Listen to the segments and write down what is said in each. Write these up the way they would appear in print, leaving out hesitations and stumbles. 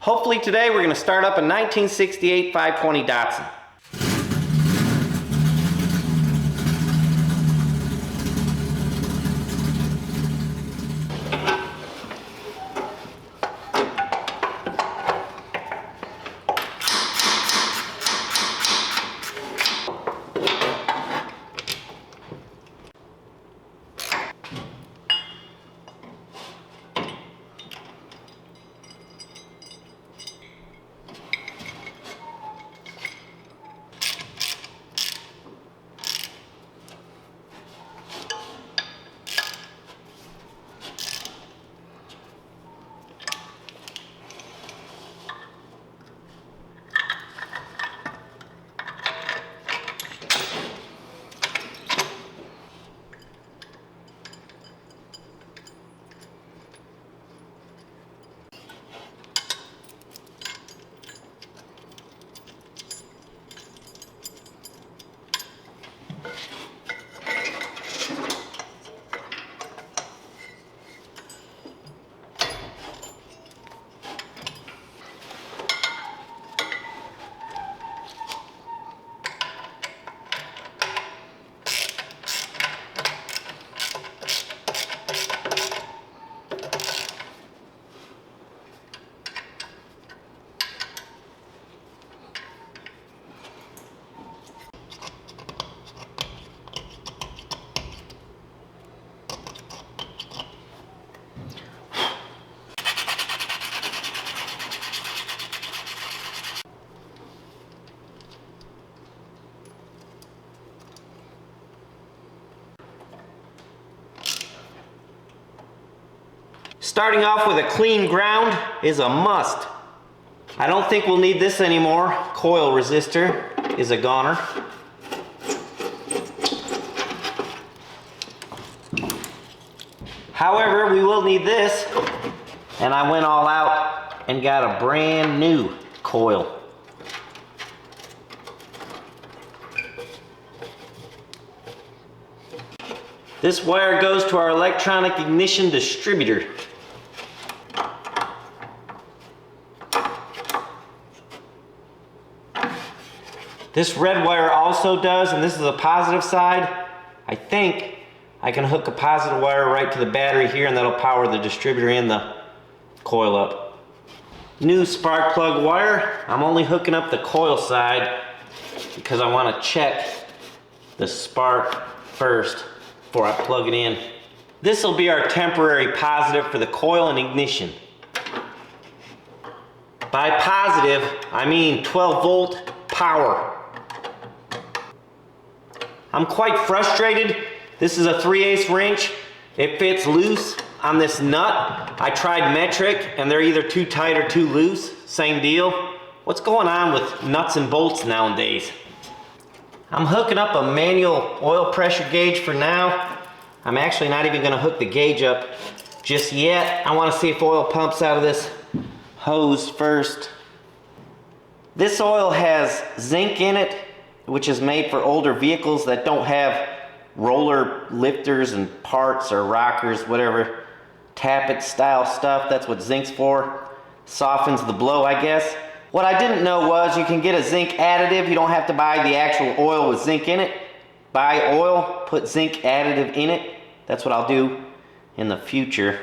Hopefully today we're going to start up a 1968 520 Datsun. Starting off with a clean ground is a must. I don't think we'll need this anymore. Coil resistor is a goner. However, we will need this, and I went all out and got a brand new coil. This wire goes to our electronic ignition distributor. This red wire also does, and this is a positive side. I think I can hook a positive wire right to the battery here, and that'll power the distributor and the coil up. New spark plug wire. I'm only hooking up the coil side because I want to check the spark first before I plug it in. This will be our temporary positive for the coil and ignition. By positive, I mean 12 volt power. I'm quite frustrated. This is a 3/8 wrench. It fits loose on this nut. I tried metric and they're either too tight or too loose. Same deal. What's going on with nuts and bolts nowadays? I'm hooking up a manual oil pressure gauge for now. I'm actually not even going to hook the gauge up just yet. I want to see if oil pumps out of this hose first. This oil has zinc in it, which is made for older vehicles that don't have roller lifters and parts or rockers, whatever. Tappet style stuff, that's what zinc's for. Softens the blow, I guess. What I didn't know was you can get a zinc additive. You don't have to buy the actual oil with zinc in it. Buy oil, put zinc additive in it. That's what I'll do in the future.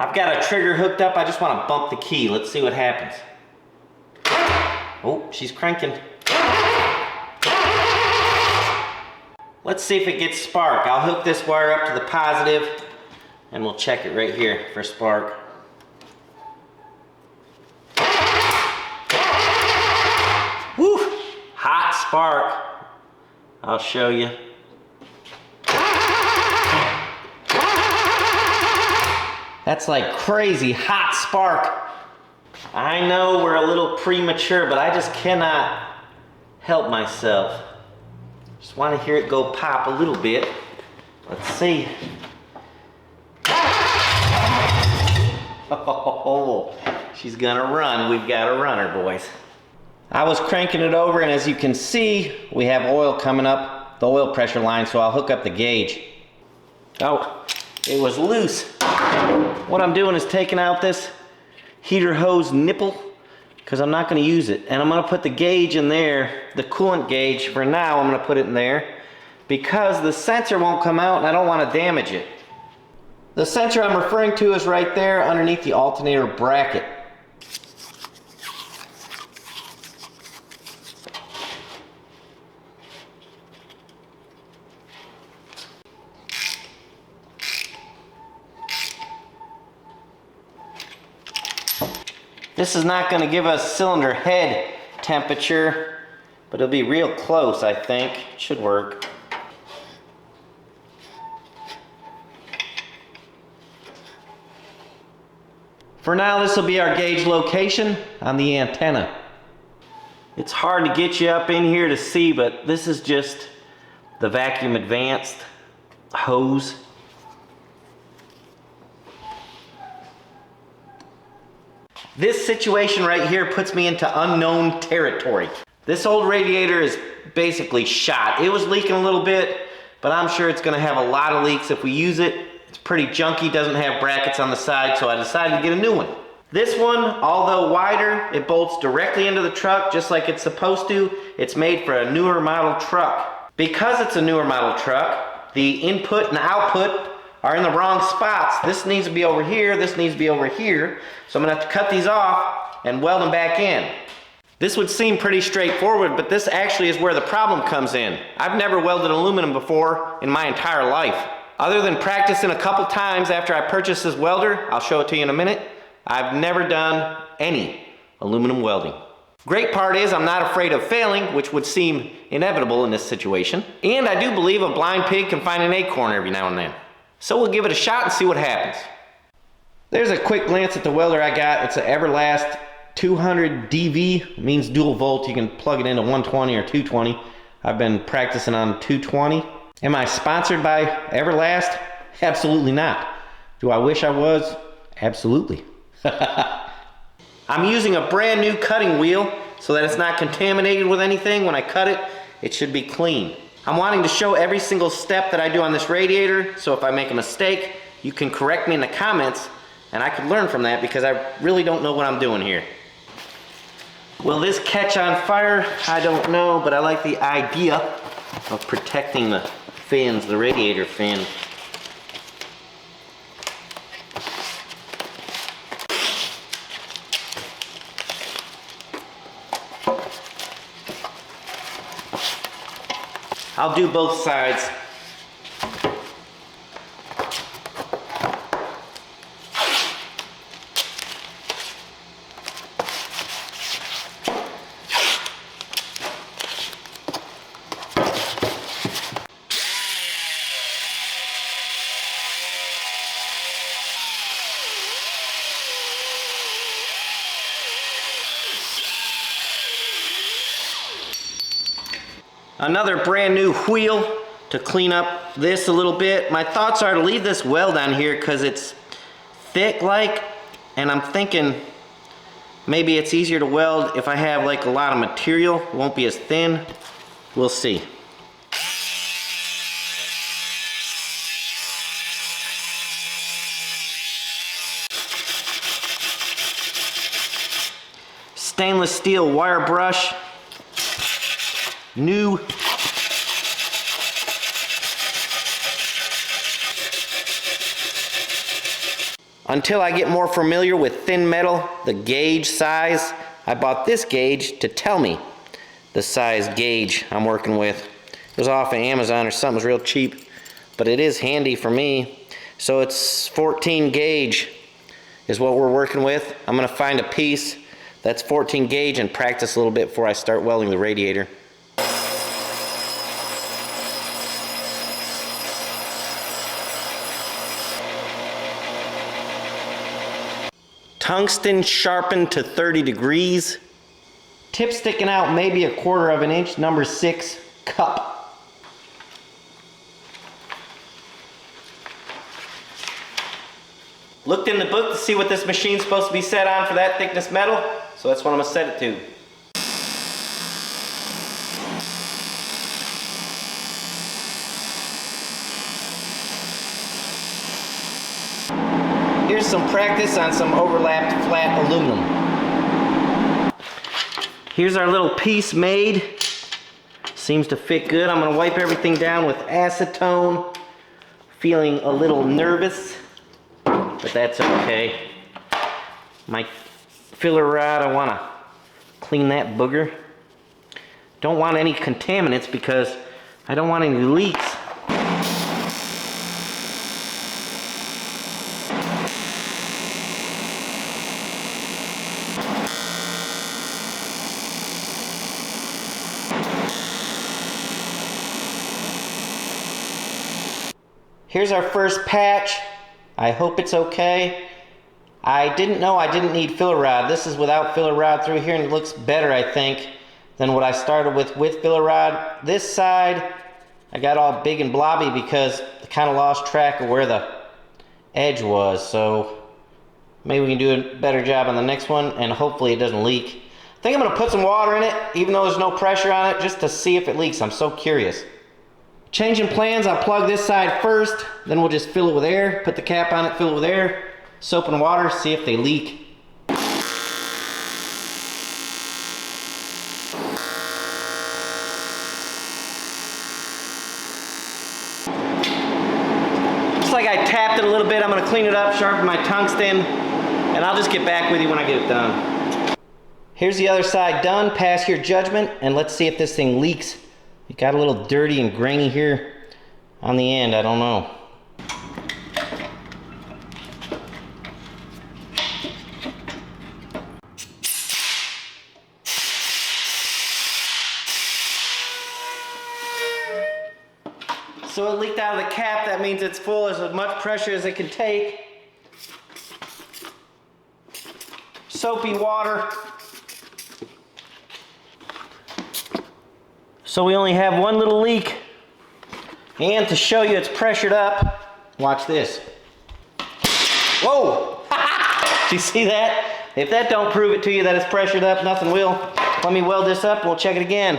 I've got a trigger hooked up. I just want to bump the key. Let's see what happens. Oh, she's cranking. Let's see if it gets spark. I'll hook this wire up to the positive and we'll check it right here for spark. Woo! Hot spark. I'll show you. That's like crazy hot spark. I know we're a little premature, but I just cannot help myself. Just want to hear it go pop a little bit. Let's see. Oh, she's gonna run. We've got a runner, boys. I was cranking it over, and as you can see, we have oil coming up the oil pressure line, so I'll hook up the gauge. Oh, it was loose. What I'm doing is taking out this heater hose nipple, because I'm not going to use it. And I'm going to put the gauge in there, the coolant gauge. For now, I'm going to put it in there, because the sensor won't come out, and I don't want to damage it. The sensor I'm referring to is right there underneath the alternator bracket. This is not going to give us cylinder head temperature, but it'll be real close, I think. It should work. For now, this will be our gauge location on the antenna. It's hard to get you up in here to see, but this is just the vacuum advanced hose. This situation right here puts me into unknown territory. This old radiator is basically shot. It was leaking a little bit, but I'm sure it's gonna have a lot of leaks if we use it. It's pretty junky, doesn't have brackets on the side, so I decided to get a new one. This one, although wider, it bolts directly into the truck just like it's supposed to. It's made for a newer model truck. Because it's a newer model truck, the input and output are in the wrong spots. This needs to be over here, this needs to be over here. So I'm gonna have to cut these off and weld them back in. This would seem pretty straightforward, but this actually is where the problem comes in. I've never welded aluminum before in my entire life. Other than practicing a couple times after I purchased this welder, I'll show it to you in a minute, I've never done any aluminum welding. Great part is I'm not afraid of failing, which would seem inevitable in this situation. And I do believe a blind pig can find an acorn every now and then. So we'll give it a shot and see what happens. There's a quick glance at the welder I got. It's an Everlast 200 DV, means dual volt. You can plug it into 120 or 220. I've been practicing on 220. Am I sponsored by Everlast? Absolutely not. Do I wish I was? Absolutely. I'm using a brand new cutting wheel so that it's not contaminated with anything. When I cut it, it should be clean. I'm wanting to show every single step that I do on this radiator, so if I make a mistake, you can correct me in the comments, and I could learn from that because I really don't know what I'm doing here. Will this catch on fire? I don't know, but I like the idea of protecting the fins, the radiator fin. I'll do both sides. Another brand new wheel to clean up this a little bit. My thoughts are to leave this weld on here because it's thick like, and I'm thinking maybe it's easier to weld if I have like a lot of material. It won't be as thin. We'll see. Stainless steel wire brush. New. Until I get more familiar with thin metal, the gauge size, I bought this gauge to tell me the size gauge I'm working with. It was off of Amazon or something, it was real cheap, but it is handy for me. So it's 14 gauge is what we're working with. I'm gonna find a piece that's 14 gauge and practice a little bit before I start welding the radiator. tungsten sharpened to 30 degrees. Tip sticking out maybe 1/4 of an inch, number 6 cup. Looked in the book to see what this machine's supposed to be set on for that thickness metal, so that's what I'm gonna set it to. Here's some practice on some overlapped flat aluminum. Here's our little piece made. Seems to fit good. I'm gonna wipe everything down with acetone. Feeling a little nervous, but that's okay. My filler rod, I wanna clean that booger. Don't want any contaminants because I don't want any leaks. Here's our first patch. I hope it's okay. I didn't know I didn't need filler rod. This is without filler rod through here, and it looks better, I think, than what I started with filler rod. This side, I got all big and blobby because I kind of lost track of where the edge was. So maybe we can do a better job on the next one, and hopefully it doesn't leak. I think I'm gonna put some water in it, even though there's no pressure on it, just to see if it leaks. I'm so curious. Changing plans, I'll plug this side first, then we'll just fill it with air, put the cap on it, fill it with air, soap and water, see if they leak. Looks like I tapped it a little bit. I'm gonna clean it up, sharpen my tungsten, and I'll just get back with you when I get it done. Here's the other side done. Pass your judgment, and let's see if this thing leaks. It got a little dirty and grainy here on the end, I don't know. So it leaked out of the cap. That means it's full. There's as much pressure as it can take. Soapy water. So we only have one little leak. And to show you it's pressured up, watch this. Whoa! Do you see that? If that don't prove it to you that it's pressured up, nothing will. Let me weld this up and we'll check it again.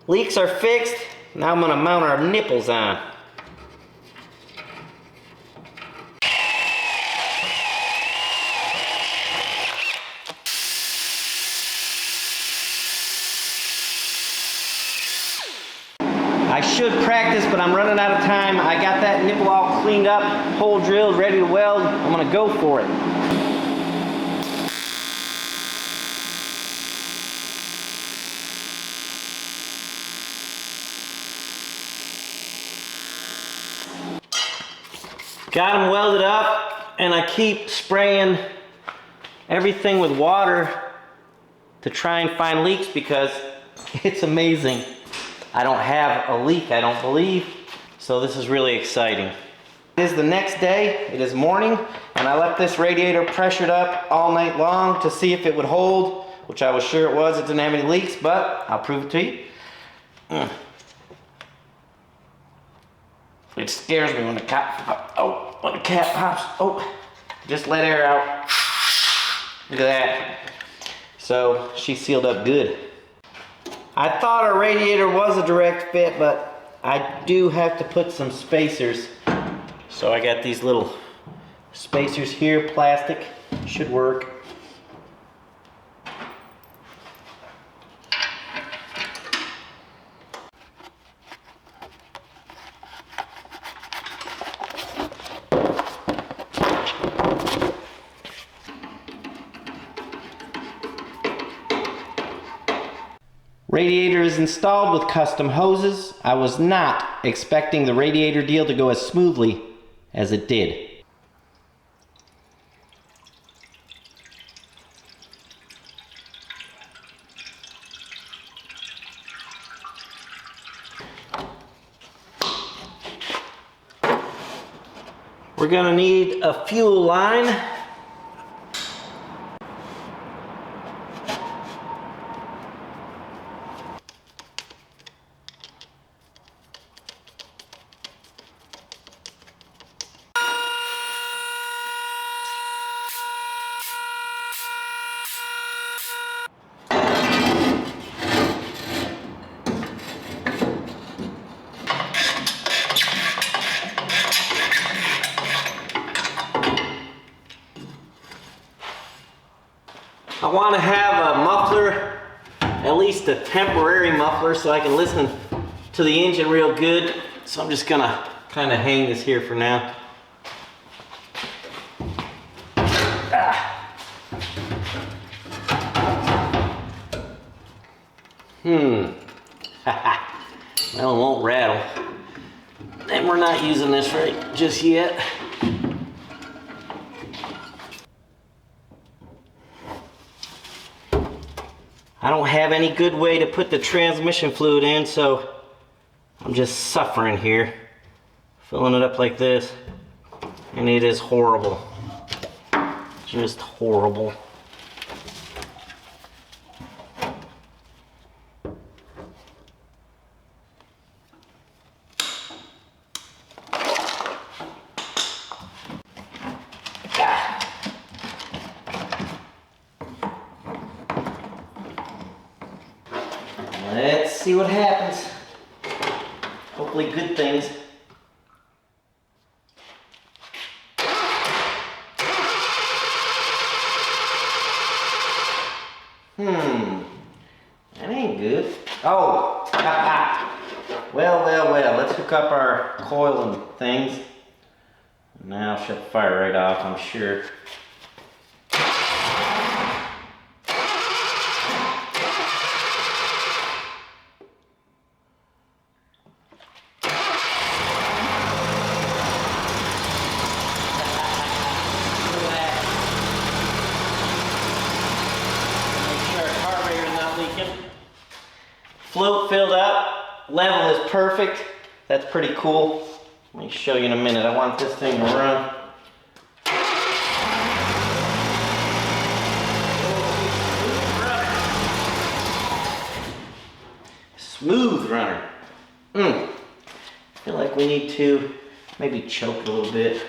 Leaks are fixed. Now I'm gonna mount our nipples on. I should practice, but I'm running out of time. I got that nipple all cleaned up, hole drilled, ready to weld. I'm gonna go for it. Got them welded up, and I keep spraying everything with water to try and find leaks because it's amazing. I don't have a leak, I don't believe, so this is really exciting. It is the next day, it is morning, and I left this radiator pressured up all night long to see if it would hold, which I was sure it was. It didn't have any leaks, but I'll prove it to you. It scares me when the cap, when the cap pops. Oh, just let air out. Look at that. So she sealed up good. I thought our radiator was a direct fit, but I do have to put some spacers. So I got these little spacers here, plastic, should work. Radiator is installed with custom hoses. I was not expecting the radiator deal to go as smoothly as it did. We're gonna need a fuel line. want to have a muffler, at least a temporary muffler, so I can listen to the engine real good. So I'm just gonna kind of hang this here for now. Well, it won't rattle. And we're not using this right just yet. I don't have any good way to put the transmission fluid in, so I'm just suffering here. Filling it up like this. And it is horrible. Just horrible. Let's see what happens. Hopefully good things. That ain't good. Oh, well, let's hook up our coil and things. Now shut the fire right off, I'm sure. Float filled up, level is perfect. That's pretty cool. Let me show you in a minute. I want this thing to run. Smooth runner. I feel like we need to maybe choke a little bit.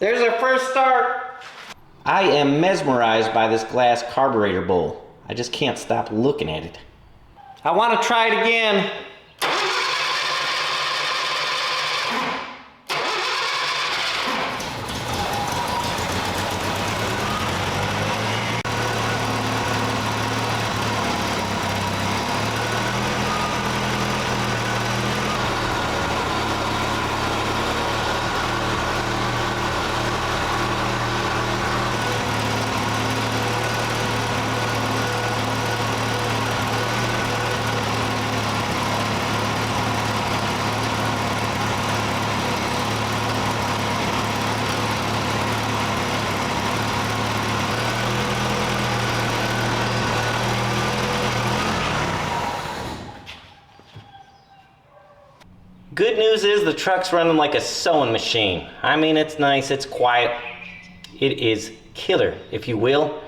There's our first start. I am mesmerized by this glass carburetor bowl. I just can't stop looking at it. I want to try it again. Good news is the truck's running like a sewing machine. I mean, it's nice, it's quiet. It is killer, if you will.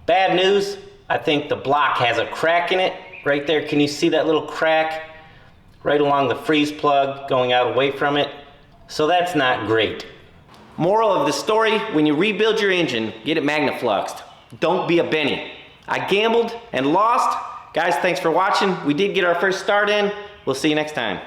Bad news, I think the block has a crack in it. Right there, can you see that little crack? Right along the freeze plug going out away from it. So that's not great. Moral of the story, when you rebuild your engine, get it magnafluxed. Don't be a Benny. I gambled and lost. Guys, thanks for watching. We did get our first start in. We'll see you next time.